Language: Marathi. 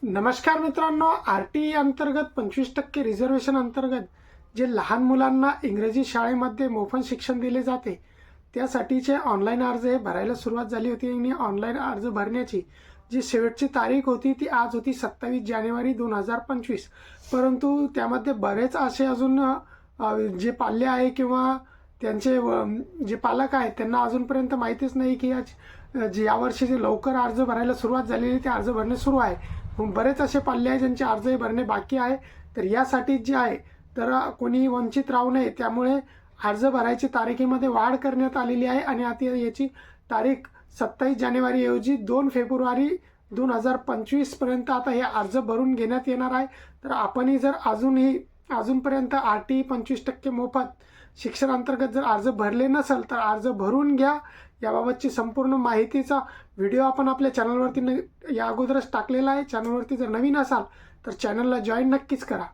नमस्कार मित्रांनो, RTE अंतर्गत 25% रिझर्वेशन अंतर्गत जे लहान मुलांना इंग्रजी शाळेमध्ये मोफत शिक्षण दिले जाते त्यासाठीचे ऑनलाईन अर्ज हे भरायला सुरुवात झाली होती आणि ऑनलाईन अर्ज भरण्याची जी शेवटची तारीख होती ती आज होती 27 जानेवारी 2025। परंतु त्यामध्ये बरेच असे अजून जे पाल्य आहे किंवा त्यांचे जे पालक आहेत त्यांना अजूनपर्यंत माहितीच नाही की यावर्षी जे लवकर अर्ज भरायला सुरुवात झालेली ते अर्ज भरणे सुरू आहे। बरेच असे पाल्य आहे ज्यांचे अर्ज भरणे बाकी आहे। तर यासाठी जे आहे तर कोणी वंचित राहू नये त्यामुळे अर्ज भरायची तारखेमध्ये वाढ करण्यात आलेली आहे आणि आता याची तारीख 27 जानेवारी ऐवजी 2 फेब्रुवारी 2025 पर्यंत आता हे अर्ज भरून घेण्यात येणार आहे। तर आपणही जर अजूनपर्यंत RTE 25% मोफत शिक्षण अंतर्गत जर अर्ज भरले नसेल तर अर्ज भरून घ्या। याबाबतची संपूर्ण माहितीचा व्हिडिओ आपण आपल्या चॅनलवरती या अगोदरच टाकलेला आहे। चॅनलवरती जर नवीन असाल तर चॅनलला जॉईन नक्कीच करा।